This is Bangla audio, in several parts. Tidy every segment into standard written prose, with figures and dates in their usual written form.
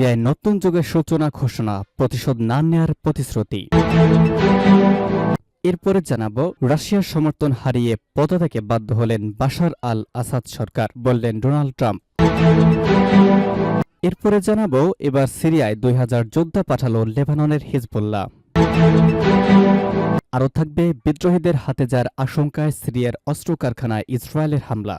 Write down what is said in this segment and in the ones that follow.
সিরিয়ায় নতুন যুগের সূচনা ঘোষণা, প্রতিশোধ না নেয়ার প্রতিশ্রুতি। এরপরে জানাবো, রাশিয়ার সমর্থন হারিয়ে পদত্যাগে বাধ্য হলেন বাশার আল আসাদ সরকার, বললেন ডোনাল্ড ট্রাম্প। এরপরে জানাবো, এবার সিরিয়ায় 2000 যোদ্ধা পাঠালো লেবাননের হিজবুল্লাহ। আরও থাকবে, বিদ্রোহীদের হাতে যার আশঙ্কায় সিরিয়ার অস্ত্র কারখানায় ইসরায়েলের হামলা।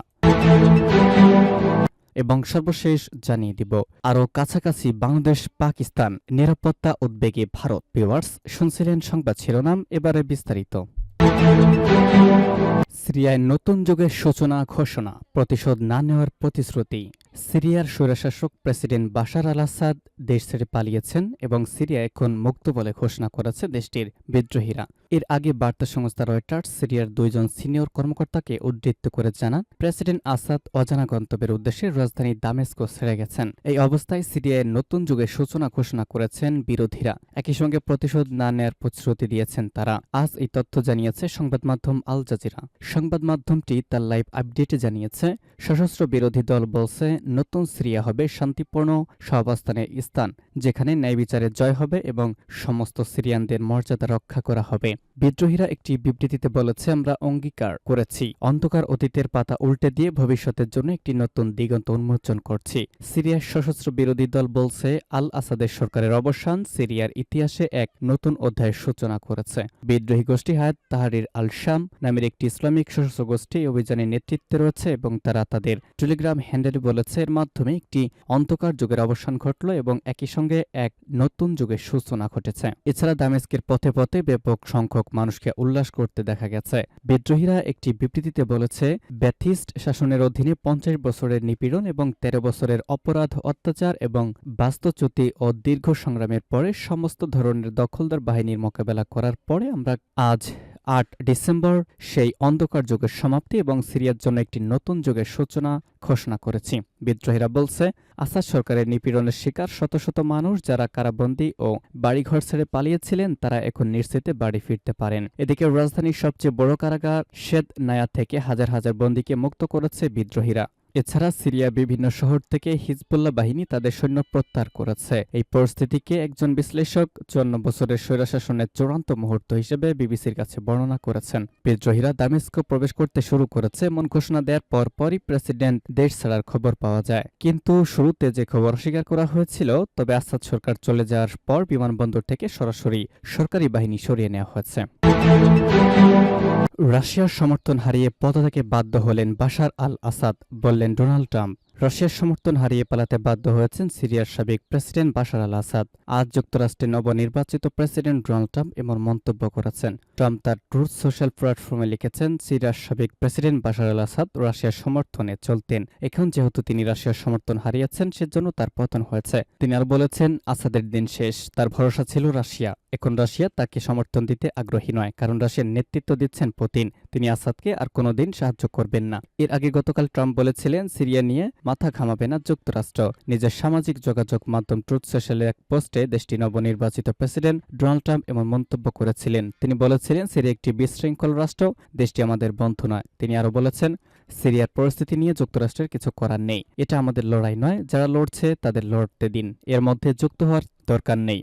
এবং সর্বশেষ জানিয়ে দিব, আরও কাছাকাছি বাংলাদেশ পাকিস্তান, নিরাপত্তা উদ্বেগে ভারত। ভিউয়ার্স, শুনছিলেন সংবাদ শিরোনাম, এবারে বিস্তারিত। সিরিয়ায় নতুন যুগের সূচনা ঘোষণা, প্রতিশোধ না নেওয়ার প্রতিশ্রুতি। সিরিয়ার স্বৈরশাসক প্রেসিডেন্ট বাশার আল আসাদ দেশ ছেড়ে পালিয়েছেন এবং সিরিয়া এখন মুক্ত বলে ঘোষণা করেছে দেশটির বিদ্রোহীরা। এর আগে বার্তা সংস্থা রয়টার্স সিরিয়ার 2জন সিনিয়র কর্মকর্তাকে উদ্ধৃত করে জানান, প্রেসিডেন্ট আসাদ অজানা গন্তব্যের উদ্দেশ্যে রাজধানী দামেস্কো ছেড়ে গেছেন। এই অবস্থায় সিরিয়ায় নতুন যুগের সূচনা ঘোষণা করেছেন বিরোধীরা। একই সঙ্গে প্রতিশোধ না নেয়ার প্রতিশ্রুতি দিয়েছেন তারা। আজ এই তথ্য জানিয়েছে সংবাদ মাধ্যম আল জাজিরা। সংবাদ মাধ্যমটি তার লাইভ আপডেটে জানিয়েছে, সশস্ত্র বিরোধী দল বলছে, নতুন সিরিয়া হবে শান্তিপূর্ণ সহাবস্থানের স্থান, যেখানে ন্যায় বিচারের জয় হবে এবং সমস্ত সিরিয়ানদের মর্যাদা রক্ষা করা হবে। বিদ্রোহীরা একটি বিবৃতিতে বলেছে, আমরা অঙ্গীকার করেছি অন্ধকার অতীতের পাতা উল্টে দিয়ে ভবিষ্যতের জন্য একটি নতুন দিগন্ত উন্মোচন করছি। সিরিয়ার সশস্ত্র বিরোধী দল বলছে, আল আসাদের সরকারের অবসান সিরিয়ার ইতিহাসে এক নতুন অধ্যায়ের সূচনা করেছে। বিদ্রোহী গোষ্ঠী হায়াত তাহরির আল শাম নামের একটি ইসলামিক সশস্ত্র গোষ্ঠী অভিযানের নেতৃত্বে রয়েছে এবং তারা তাদের টেলিগ্রাম হ্যান্ডেলে বলেছে, এর মাধ্যমে একটি অন্ধকার যুগের অবসান ঘটল এবং একই সঙ্গে এক নতুন যুগের সূচনা ঘটেছে। এছাড়া দামেস্কের পথে পথে ব্যাপক সংখ্যক মানুষকে উল্লাস করতে দেখা গেছে। বিদ্রোহীরা একটি বিবৃতিতে বলেছে, ব্যাথিস্ট শাসনের অধীনে 50 বছরের নিপীড়ন এবং 13 বছরের অপরাধ, অত্যাচার এবং বাস্তুচ্যুতি ও দীর্ঘ সংগ্রামের পরে সমস্ত ধরনের দখলদার বাহিনীর মোকাবেলা করার পরে আমরা আজ 8 ডিসেম্বর সেই অন্ধকার যুগের সমাপ্তি এবং সিরিয়ার জন্য একটি নতুন যুগের সূচনা ঘোষণা করেছি। বিদ্রোহীরা বলছে, আসাদ সরকারের নিপীড়নের শিকার শত শত মানুষ যারা কারাবন্দী ও বাড়িঘর ছেড়ে পালিয়েছিলেন, তারা এখন নিশ্চিতে বাড়ি ফিরতে পারেন। এদিকে রাজধানীর সবচেয়ে বড় কারাগার শেদ নায়া থেকে হাজার হাজার বন্দীকে মুক্ত করেছে বিদ্রোহীরা। এছাড়া সিরিয়ার বিভিন্ন শহর থেকে হিজবুল্লাহ বাহিনী তাদের সৈন্য প্রত্যাহার করেছে। এই পরিস্থিতিকে একজন বিশ্লেষক 54 বছরের স্বৈরশাসনের চূড়ান্ত মুহূর্ত হিসেবে বিবিসির কাছে বর্ণনা করেছেন। বিদ্রোহীরা দামেস্কো প্রবেশ করতে শুরু করেছে এমন ঘোষণা দেওয়ার পরপরই প্রেসিডেন্ট দেশ ছাড়ার খবর পাওয়া যায়। কিন্তু শুরুতে যে খবর অস্বীকার করা হয়েছিল, তবে আসাদ সরকার চলে যাওয়ার পর বিমানবন্দর থেকে সরাসরি সরকারি বাহিনী সরিয়ে নেওয়া হয়েছে। রাশিয়ার সমর্থন হারিয়ে পদত্যাগে বাধ্য হলেন বাশার আল আসাদ, বললেন ডোনাল্ড ট্রাম্প। রাশিয়ার সমর্থন হারিয়ে পালাতে বাধ্য হয়েছেন সিরিয়ার সাবেক প্রেসিডেন্ট বাশার আল আসাদ। আজ যুক্তরাষ্ট্রের নবনির্বাচিত প্রেসিডেন্ট ডোনাল্ড ট্রাম্প এমন মন্তব্য করেছেন। ট্রাম্প তার ট্রুথ সোশ্যাল প্ল্যাটফর্মে লিখেছেন, সিরিয়ার সাবেক প্রেসিডেন্ট বাশার আল আসাদ রাশিয়ার সমর্থনে চলতেন। এখন যেহেতু তিনি রাশিয়ার সমর্থন হারিয়েছেন, সেজন্য তার পতন হয়েছে। তিনি আর বলেছেন, আসাদের দিন শেষ, তার ভরসা ছিল রাশিয়া। এখন রাশিয়া তাকে সমর্থন দিতে আগ্রহী নয়, কারণ রাশিয়ার নেতৃত্ব দিচ্ছেন পুতিন। তিনি আসাদকে আর কোনোদিন সাহায্য করবেন না। এর আগে গতকাল ট্রাম্প বলেছিলেন, সিরিয়া নিয়ে মাথা ঘামাবে না যুক্তরাষ্ট্র। নিজের সামাজিক যোগাযোগ মাধ্যম ট্রুথ সোশ্যালের এক পোস্টে দেশটির নবনির্বাচিত প্রেসিডেন্ট ডোনাল্ড ট্রাম্প এমন মন্তব্য করেছিলেন। তিনি বলেছিলেন, সিরিয়া একটি বিশৃঙ্খল রাষ্ট্র, দেশটি আমাদের বন্ধু নয়। তিনি আরও বলেছেন, সিরিয়ার পরিস্থিতি নিয়ে যুক্তরাষ্ট্রের কিছু করার নেই। এটা আমাদের লড়াই নয়, যারা লড়ছে তাদের লড়তে দিন, এর মধ্যে যুক্ত হওয়ার দরকার নেই।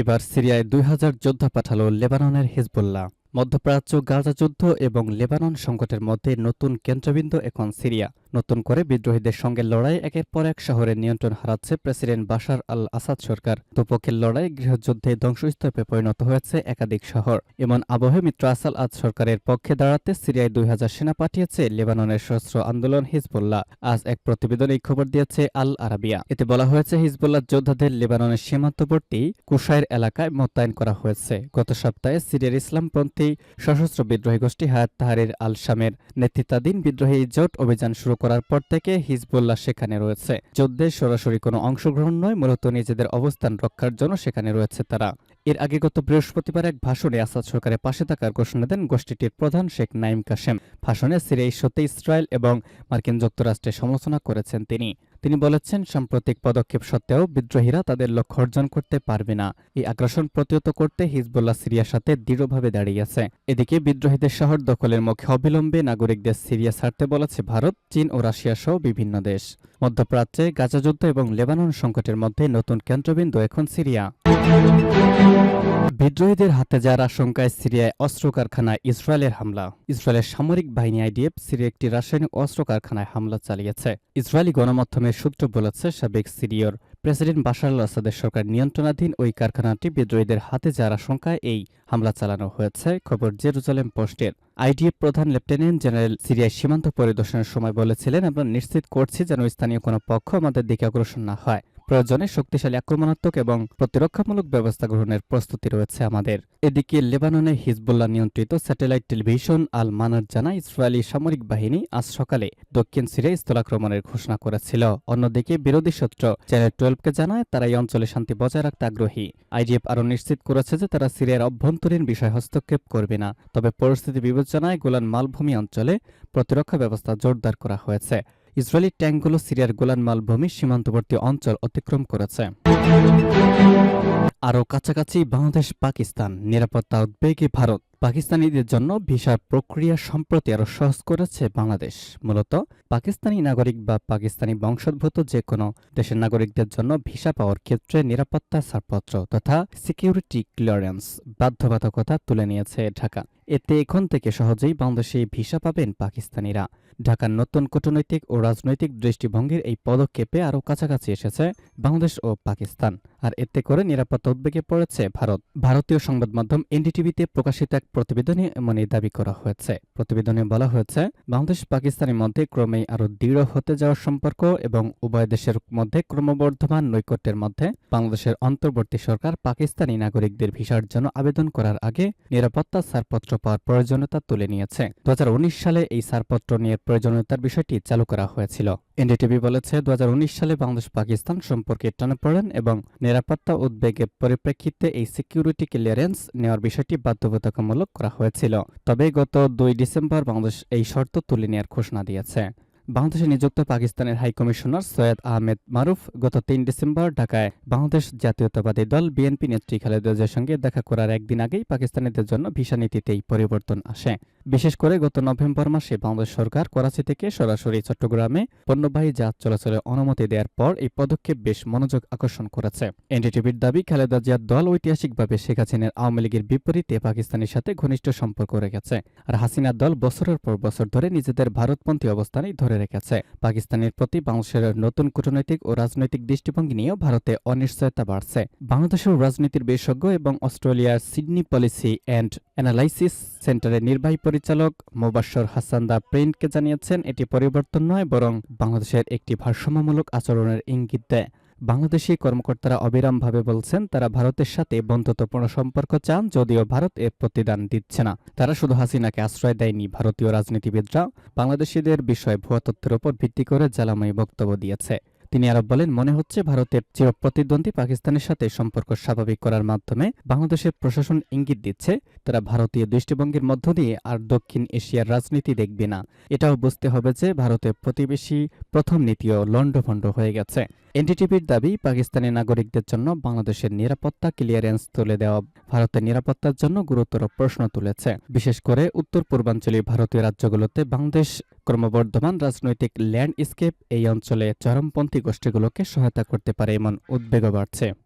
এবার সিরিয়ায় 2000 যোদ্ধা পাঠালো লেবাননের হিজবুল্লাহ। মধ্যপ্রাচ্য, গাজা যুদ্ধ এবং লেবানন সংকটের মধ্যে নতুন কেন্দ্রবিন্দু এখন সিরিয়া। নতুন করে বিদ্রোহীদের সঙ্গে লড়াই একের পর এক শহরের নিয়ন্ত্রণ হারাচ্ছে প্রেসিডেন্ট বাশার আল আসাদ সরকার। দুপক্ষের লড়াই গৃহযুদ্ধে ধ্বংসস্তূপে পরিণত হয়েছে একাধিক শহর। এমন আবহে মিত্র আসাদ সরকারের পক্ষে দাঁড়াতে সিরিয়ায় 2000 সেনা পাঠিয়েছে লেবাননের সশস্ত্র আন্দোলন হিজবুল্লাহ। আজ এক প্রতিবেদনে এই খবর দিয়েছে আল আরাবিয়া। এতে বলা হয়েছে, হিজবুল্লাহ যোদ্ধাদের লেবাননের সীমান্তবর্তী কুশাইর এলাকায় মোতায়েন করা হয়েছে। গত সপ্তাহে সিরিয়ার ইসলামপন্থী সশস্ত্র বিদ্রোহী গোষ্ঠী হায়াত তাহরির আল শামের নেতৃত্বাধীন বিদ্রোহী জোট অভিযান শুরু করার পর থেকে হিজবুল্লাহ সেখানে রয়েছে। যুদ্ধে সরাসরি কোনো অংশগ্রহণ নয়, মূলত নিজেদের অবস্থান রক্ষার জন্য সেখানে রয়েছে তারা। এর আগে গত বৃহস্পতিবার এক ভাষণে আসাদ সরকারের পাশে থাকার ঘোষণা দেন গোষ্ঠীটির প্রধান শেখ নাইম কাশেম। ভাষণে সিরিয়া ইস্যুতে ইসরায়েল এবং মার্কিন যুক্তরাষ্ট্রের সমালোচনা করেছেন তিনি। তিনি বলেছেন, সাম্প্রতিক পদক্ষেপ সত্ত্বেও বিদ্রোহীরা তাদের লক্ষ্য অর্জন করতে পারবে না। এই আগ্রাসন প্রতিহত করতে হিজবুল্লাহ সিরিয়ার সাথে দৃঢ়ভাবে দাঁড়িয়েছে। এদিকে বিদ্রোহীদের শহর দখলের মুখে অবিলম্বে নাগরিকদের সিরিয়া ছাড়তে বলেছে ভারত, চীন ও রাশিয়া সহ বিভিন্ন দেশ। মধ্যপ্রাচ্যে গাজা যুদ্ধ এবং লেবানন সংকটের মধ্যে নতুন কেন্দ্রবিন্দু এখন সিরিয়া। বিদ্রোহীদের হাতে যাওয়ার আশঙ্কায় সিরিয়ায় অস্ত্র কারখানায় ইসরায়েলের হামলা। ইসরায়েলের সামরিক বাহিনী আইডিএফ সিরিয়া একটি রাসায়নিক অস্ত্র কারখানায় হামলা চালিয়েছে। ইসরায়েলি গণমাধ্যমের সূত্র বলেছে, সাবেক সিরিয়ার প্রেসিডেন্ট বাশার আল আসাদের সরকার নিয়ন্ত্রণাধীন ওই কারখানাটি বিদ্রোহীদের হাতে যাওয়ার আশঙ্কায় এই হামলা চালানো হয়েছে। খবর জেরুজালেম পোস্টের। আইডিএফ প্রধান লেফটেন্যান্ট জেনারেল সিরিয়ায় সীমান্ত পরিদর্শনের সময় বলেছিলেন, আমরা নিশ্চিত করছি যেন স্থানীয় কোনো পক্ষ আমাদের দিকে অগ্রসর না হয়। প্রয়োজনে শক্তিশালী আক্রমণাত্মক এবং প্রতিরক্ষামূলক ব্যবস্থা গ্রহণের প্রস্তুতি রয়েছে আমাদের। এদিকে লেবাননে হিজবুল্লাহ নিয়ন্ত্রিত স্যাটেলাইট টেলিভিশন আল মানার জানায়, ইসরায়েলি সামরিক বাহিনী আজ সকালে দক্ষিণ সিরিয়ায় স্থলাক্রমণের ঘোষণা করেছিল। অন্যদিকে বিরোধী সূত্র চ্যানেল 12কে জানায়, তারা এই অঞ্চলে শান্তি বজায় রাখতে আগ্রহী। আইডিএফ আরও নিশ্চিত করেছে যে তারা সিরিয়ার অভ্যন্তরীণ বিষয়ে হস্তক্ষেপ করবে না, তবে পরিস্থিতি বিবেচনায় গোলান মালভূমি অঞ্চলে প্রতিরক্ষা ব্যবস্থা জোরদার করা হয়েছে। ইসরায়েলি ট্যাঙ্কগুলো সিরিয়ার গোলান মালভূমির সীমান্তবর্তী অঞ্চল অতিক্রম করেছে। আরও কাছাকাছি বাংলাদেশ পাকিস্তান, নিরাপত্তা উদ্বেগে ভারত। পাকিস্তানিদের জন্য ভিসার প্রক্রিয়া সম্প্রতি আরও সহজ করেছে বাংলাদেশ। মূলত পাকিস্তানি নাগরিক বা পাকিস্তানি বংশোদ্ভূত যে কোনো দেশের নাগরিকদের জন্য ভিসা পাওয়ার ক্ষেত্রে নিরাপত্তা ছাড়পত্র তথা সিকিউরিটি ক্লিয়ারেন্স বাধ্যবাধকতা তুলে নিয়েছে ঢাকা। এতে এখন থেকে সহজেই বাংলাদেশে ভিসা পাবেন পাকিস্তানিরা। ঢাকার নতুন কূটনৈতিক ও রাজনৈতিক দৃষ্টিভঙ্গির এই পদক্ষেপে আরও কাছাকাছি এসেছে বাংলাদেশ ও পাকিস্তান। আর এতে করে নিরাপত্তা উদ্বেগে পড়েছে ভারত। ভারতীয় সংবাদ মাধ্যম এনডিটিভিতে প্রকাশিত এক প্রতিবেদনে এমনই দাবি করা হয়েছে। প্রতিবেদনে বলা হয়েছে, বাংলাদেশ পাকিস্তানের মধ্যে ক্রমেই আরও দৃঢ় হতে যাওয়ার সম্পর্ক এবং উভয় দেশের মধ্যে ক্রমবর্ধমান নৈকট্যের মধ্যে বাংলাদেশের অন্তর্বর্তী সরকার পাকিস্তানি নাগরিকদের ভিসার জন্য আবেদন করার আগে নিরাপত্তা ছাড়পত্র পাওয়ার প্রয়োজনীয়তা তুলে নিয়েছে। 2019 সালে এই ছাড়পত্র নিয়ে প্রয়োজনীয়তার বিষয়টি চালু করা হয়েছিল। এনডিটিভি বলেছে, 2019 সালে বাংলাদেশ পাকিস্তান সম্পর্কে টানাপোড়েন এবং নিরাপত্তা উদ্বেগের পরিপ্রেক্ষিতে এই সিকিউরিটি ক্লিয়ারেন্স নেওয়ার বিষয়টি বাধ্যবাধকতামূলক করা হয়েছিল। তবে গত 2 ডিসেম্বর বাংলাদেশ এই শর্ত তুলে নেওয়ার ঘোষণা দিয়েছে। বাংলাদেশে নিযুক্ত পাকিস্তানের হাইকমিশনার সৈয়দ আহমেদ মারুফ গত 3 ডিসেম্বর ঢাকায় বাংলাদেশ জাতীয়তাবাদী দল বিএনপি নেত্রী খালেদা জিয়ার সঙ্গে দেখা করার একদিন আগেই পাকিস্তানিদের জন্য ভিসা নীতিতেই পরিবর্তন আসে। বিশেষ করে গত নভেম্বর মাসে বাংলাদেশ সরকার করাচি থেকে সরাসরি চট্টগ্রামে পণ্যবাহী জাহাজ চলাচলের অনুমতি দেওয়ার পর এই পদক্ষেপ বেশ মনোযোগ আকর্ষণ করেছে। এনডিটিভির দাবি, খালেদা জিয়ার দল ঐতিহাসিকভাবে শেখ হাসিনার আওয়ামী লীগের বিপরীতে পাকিস্তানের সাথে ঘনিষ্ঠ সম্পর্ক রেখেছে। আর হাসিনার দল বছরের পর বছর ধরে নিজেদের ভারতপন্থী অবস্থানই ধরে রেখেছে। পাকিস্তানের প্রতি বাংলাদেশের নতুন কূটনৈতিক ও রাজনৈতিক দৃষ্টিভঙ্গি নিয়েও ভারতে অনিশ্চয়তা বাড়ছে। বাংলাদেশের রাজনীতির বিশেষজ্ঞ এবং অস্ট্রেলিয়ার সিডনি পলিসি অ্যান্ড অ্যানালাইসিস সেন্টারের নির্বাহী পরিচালক মোবাশ্বর হাসান দা প্রিন্টকে জানিয়েছেন, এটি পরিবর্তন নয়, বরং বাংলাদেশের একটি ভারসাম্যমূলক আচরণের ইঙ্গিত দেয়। বাংলাদেশি কর্মকর্তারা অবিরামভাবে বলছেন, তারা ভারতের সাথে বন্ধুত্বপূর্ণ সম্পর্ক চান, যদিও ভারত এর প্রতিদান দিচ্ছে না। তারা শুধু হাসিনাকে আশ্রয় দেয়নি, ভারতীয় রাজনীতিবিদরা বাংলাদেশিদের বিষয়ে ভুয়া তথ্যের উপর ভিত্তি করে জ্বালাময়ী বক্তব্য দিয়েছে। তিনি আরো বলেন, মনে হচ্ছে ভারতের চিরপ্রতিদ্বন্দ্বী পাকিস্তানের সাথে সম্পর্ক স্বাভাবিক করার মাধ্যমে বাংলাদেশের প্রশাসন ইঙ্গিত দিচ্ছে তারা ভারতীয় দৃষ্টিভঙ্গির মধ্য দিয়ে আর দক্ষিণ এশিয়ার রাজনীতি দেখবে না। এটাও বুঝতে হবে যে ভারতের প্রতিবেশী প্রথম নীতিও লণ্ডভণ্ড হয়ে গেছে। এনডিটিভির দাবি, পাকিস্তানি নাগরিকদের জন্য বাংলাদেশের নিরাপত্তা ক্লিয়ারেন্স তুলে দেওয়া ভারতের নিরাপত্তার জন্য গুরুতর প্রশ্ন তুলেছে। বিশেষ করে উত্তর পূর্বাঞ্চলীয় ভারতীয় রাজ্যগুলোতে বাংলাদেশ ক্রমবর্ধমান রাজনৈতিক ল্যান্ডস্কেপ এই অঞ্চলে চরমপন্থী গোষ্ঠীগুলোকে সহায়তা করতে পারে এমন উদ্বেগও বাড়ছে।